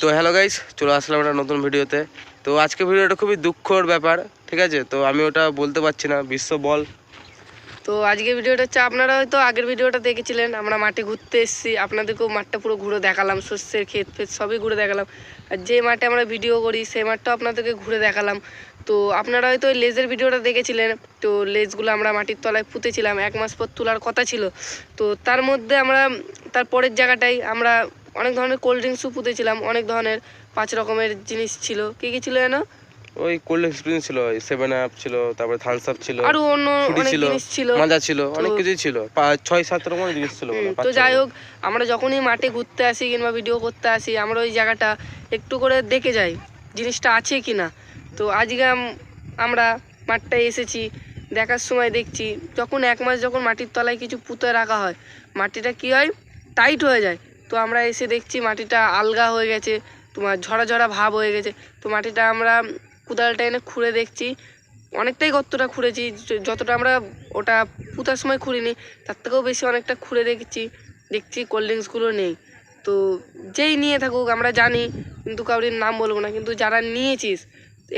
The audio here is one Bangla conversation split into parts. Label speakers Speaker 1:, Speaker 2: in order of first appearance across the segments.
Speaker 1: তো হ্যালো গাইস, চলে আসলাম একটা নতুন ভিডিওতে। তো আজকে ভিডিওটা খুবই দুঃখর ব্যাপার, ঠিক আছে? তো আমি ওটা বলতে পারছি না। বিশ্ব বল।
Speaker 2: তো আজকে ভিডিওটা হচ্ছে, আপনারা হয়তো আগের ভিডিওটা দেখেছিলেন, আমরা মাঠে ঘুরতে এসেছি, আপনাদেরকেও মাঠটা পুরো ঘুরে দেখালাম, শস্যের ক্ষেত ফেত সবই ঘুরে দেখালাম। আর যে মাঠে আমরা ভিডিও করি সেই মাঠটাও আপনাদেরকে ঘুরে দেখালাম। তো আপনারা হয়তো ওই লেজের ভিডিওটা দেখেছিলেন। তো লেজগুলো আমরা মাটির তলায় পুঁতেছিলাম, 1 মাস পর তোলার কথা ছিল। তো তার মধ্যে আমরা তার পরের জায়গাটায় আমরা অনেক ধরনের কোল্ড ড্রিঙ্কসও পুঁতেছিলাম, অনেক ধরনের 5 রকমের জিনিস ছিল। কী কী ছিল যেন?
Speaker 1: ওই কোল্ড ড্রিঙ্কস ছিল, 7 আপ ছিল, তারপরে থামস আপ ছিল,
Speaker 2: আরও অন্য অনেক
Speaker 1: ছিল,
Speaker 2: জিনিস ছিল,
Speaker 1: মাজা ছিল, অনেক কিছুই ছিল। 6-7 রকমের জিনিস ছিল।
Speaker 2: তো যাই হোক, আমরা যখনই মাঠে ঘুরতে আসি কিংবা ভিডিও করতে আসি, আমরা ওই জায়গাটা একটু করে দেখে যাই জিনিসটা আছে কি না। তো আজকে আমরা মাঠটায় এসেছি, দেখার সময় দেখছি যখন 1 মাস যখন মাটির তলায় কিছু পুঁতে রাখা হয়, মাটিটা কি হয়, টাইট হয়ে যায়। তো আমরা এসে দেখছি মাটিটা আলগা হয়ে গেছে, তোমার ঝরা ঝরা ভাব হয়ে গেছে। তো মাটিটা আমরা কোদালটা এনে খুঁড়ে দেখছি, অনেকটাই গর্তটা খুঁড়েছি, যতটা আমরা ওটা পুঁতার সময় খুঁড়িনি তার থেকেও বেশি অনেকটা খুঁড়ে দেখছি কোল্ড ড্রিঙ্কসগুলো নেই। তো যেই নিয়ে থাকুক আমরা জানি, কিন্তু কারোর নাম বলবো না, কিন্তু যারা নিয়েছিস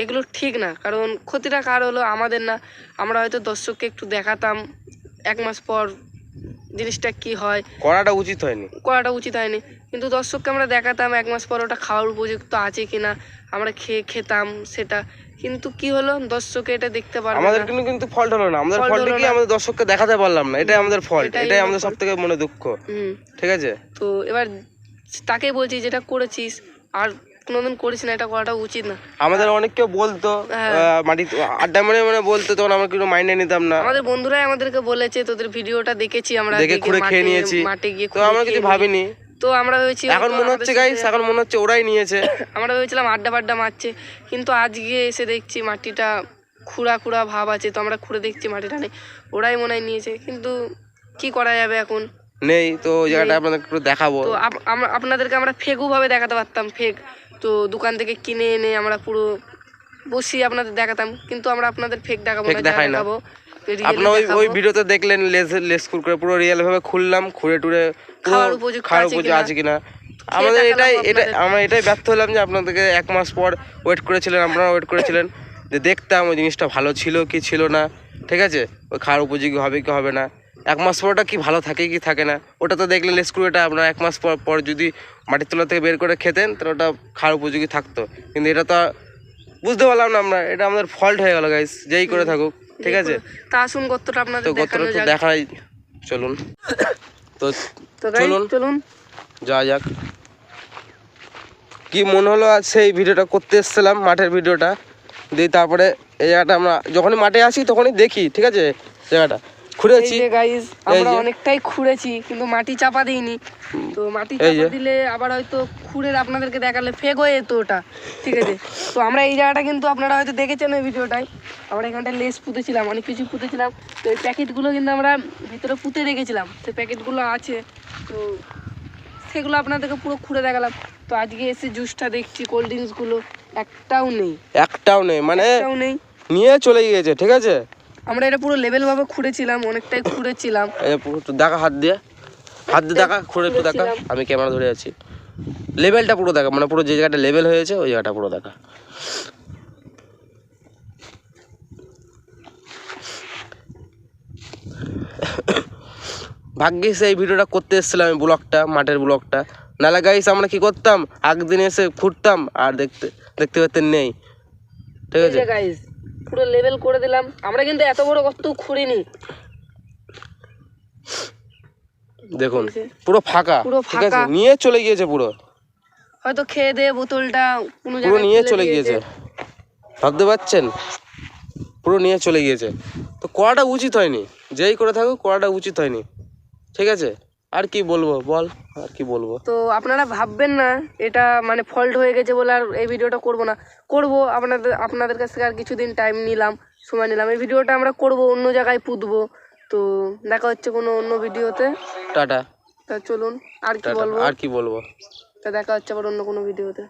Speaker 2: এগুলো ঠিক না, কারণ ক্ষতিটা কার হলো, আমাদের না। আমরা হয়তো দর্শককে একটু দেখাতাম 1 মাস পর জিনিসটা কি হয়,
Speaker 1: করাটা উচিত হয়নি।
Speaker 2: কিন্তু দর্শককে আমরা দেখাতাম 1 মাস পর ওটা খাওয়ার উপযুক্ত আছে কিনা, আমরা খেতাম সেটা। কিন্তু কি হলো, দর্শকে এটা দেখতে পারবে না।
Speaker 1: আমাদের কিন্তু ফল্ট হলো না, আমাদের ফল্ট কি আমাদের দর্শককে দেখাতে পারলাম না, এটাই আমাদের ফল্ট, এটাই আমাদের সবথেকে মনে দুঃখ। ঠিক আছে,
Speaker 2: তো এবার তাকেই বলছি, যেটা করেছিস আর কোনোদিন করিস না, এটা করাটা উচিত না।
Speaker 1: আমাদের অনেককে বলতো, মাটি আড্ডা মনে বলতো, তখন আমরা কিন্তু মাইন্ডে নিতাম না।
Speaker 2: আমাদের বন্ধুরাই আমাদেরকে বলেছে, তোদের ভিডিওটা দেখেছি আমরা,
Speaker 1: দেখে খুঁড়ে খেয়ে নিয়েছি,
Speaker 2: মাঠে গিয়ে
Speaker 1: তো আমরা কিছু ভাবিনি।
Speaker 2: তো আমরা ভেবেছি,
Speaker 1: এখন মনে হচ্ছে গাইস, এখন মনে হচ্ছে ওরাই নিয়েছে।
Speaker 2: আমরা ভেবেছিলাম আড্ডা মারছে, কিন্তু আজকে এসে দেখছি মাটিটা খুঁড়া ভাব আছে। তো আমরা খুঁড়ে দেখছি মাটিটা নেই, ওরাই মনে হয় নিয়েছে, কিন্তু কি করা যাবে, এখন
Speaker 1: নেই। তো ওই জায়গাটা আপনাদের একটু দেখাবো।
Speaker 2: তো আপনাদেরকে আমরা ফেকভাবে দেখাতে পারতাম, ফেক তো দোকান থেকে কিনে এনে আমরা পুরো বসি আপনাদের দেখাতাম, কিন্তু আমরা আপনাদের ফেক দেখাবো না, দেখাবো
Speaker 1: আপনার ওই ভিডিওতে দেখলেন লেস করে পুরো রিয়েল ভাবে খুললাম, খুঁড়ে টুড়ে
Speaker 2: খাওয়ার উপযুক্ত
Speaker 1: আছে কিনা। আমরা এটাই ব্যর্থ হলাম যে আপনাদেরকে 1 মাস পর আপনারা ওয়েট করেছিলেন যে দেখতাম ওই জিনিসটা ভালো ছিল কি ছিল না। ঠিক আছে, ওই খাওয়ার উপযোগী হবে কি হবে না, 1 মাস পর ওটা কি ভালো থাকে কি থাকে না, ওটা তো দেখলেন লেস্কুটা আপনারা 1 মাস পর যদি মাটির তলা থেকে বের করে খেতেন তাহলে ওটা খাওয়ার উপযোগী থাকতো। কিন্তু এটা তো বুঝতে পারলাম না আমরা, এটা আমাদের ফল্ট হয়ে গেল গাইস, যেই করে থাকুক। ঠিক আছে,
Speaker 2: তা আসুন গর্তটা আপনাদের
Speaker 1: দেখাই, চলুন। তো চলুন যা যাক। কি মনে হলো আজ সেই ভিডিওটা করতে এসেছিলাম, মাঠের ভিডিওটা দিয়ে। তারপরে এই জায়গাটা আমরা যখনই মাঠে আসি তখনই দেখি, ঠিক আছে, জায়গাটা খুঁড়েছি
Speaker 2: গাইস, আমরা অনেকটাই খুঁড়েছি, কিন্তু মাটি চাপা দিইনি। তো মাটি চাপা দিলে আবার হয়তো খুঁড়ে আপনাদেরকে দেখালে ফেক হয়ে যেত ওটা। ঠিক আছে, তো আমরা এই জায়গাটা কিন্তু আপনারা হয়তো দেখেছেন ওই ভিডিওটাই, আমরা এখানটা লেস পুঁতেছিলাম, অনেক কিছু পুঁতেছিলাম। তো এই প্যাকেটগুলো কিন্তু আমরা ভিতরে পুঁতে রেখেছিলাম, সেই প্যাকেটগুলো আছে, তো সেগুলো আপনাদেরকে পুরো খুঁড়ে দেখালাম। তো আজকে এসে জুসটা দেখছি, কোল্ড ড্রিঙ্কসগুলো একটাও নেই, মানে
Speaker 1: নিয়ে চলে গিয়েছে। ঠিক আছে,
Speaker 2: আমরা এটা পুরো লেভেল ভাবে খুঁড়েছিলাম, অনেকটাই খুঁড়েছিলাম।
Speaker 1: দেখা হাত দিয়ে দেখা, খুঁড়ে একটু দেখা, আমি ক্যামেরা ধরে আছি। লেভেলটা পুরো দেখা, মানে পুরো যে জায়গাটা লেভেল হয়েছে ওই জায়গাটা পুরো দেখা। ভাগ্যিস এই ভিডিওটা করতে এসেছিলাম, আমি ব্লগটা, মাঠের ব্লগটা। নাহলে গাইস আমরা কি করতাম, একদিন এসে খুঁড়তাম আর দেখতে পেতেন নেই। ঠিক আছে
Speaker 2: গাইস, পুরো লেভেল করে দিলাম আমরা, কিন্তু এত বড় গর্ত খুঁড়িনি।
Speaker 1: দেখুন পুরো ফাঁকা, ঠিক আছে, নিয়ে চলে গিয়েছে পুরো,
Speaker 2: হয়তো খেয়ে দিয়ে বোতলটা
Speaker 1: পুরো নিয়ে চলে গিয়েছে। ভাবতে পারছেন, পুরো নিয়ে চলে গিয়েছে। তো করাটা উচিত হয়নি, যেই করে থাকুক করাটা উচিত হয়নি। ঠিক আছে, আর কি বলবো বল, আর কি বলবো।
Speaker 2: তো আপনারা ভাববেন না এটা মানে ফল্ট হয়ে গেছে বলে আর এই ভিডিওটা করব না, আপনাদের কাছ থেকে আর কিছুদিন সময় নিলাম। এই ভিডিওটা আমরা করব, অন্য জায়গায় পুঁতবো। তো দেখা হচ্ছে কোনো অন্য ভিডিওতে।
Speaker 1: টাটা।
Speaker 2: তা চলুন, আর কি বলবো,
Speaker 1: তা দেখা হচ্ছে আবার অন্য কোনো ভিডিওতে।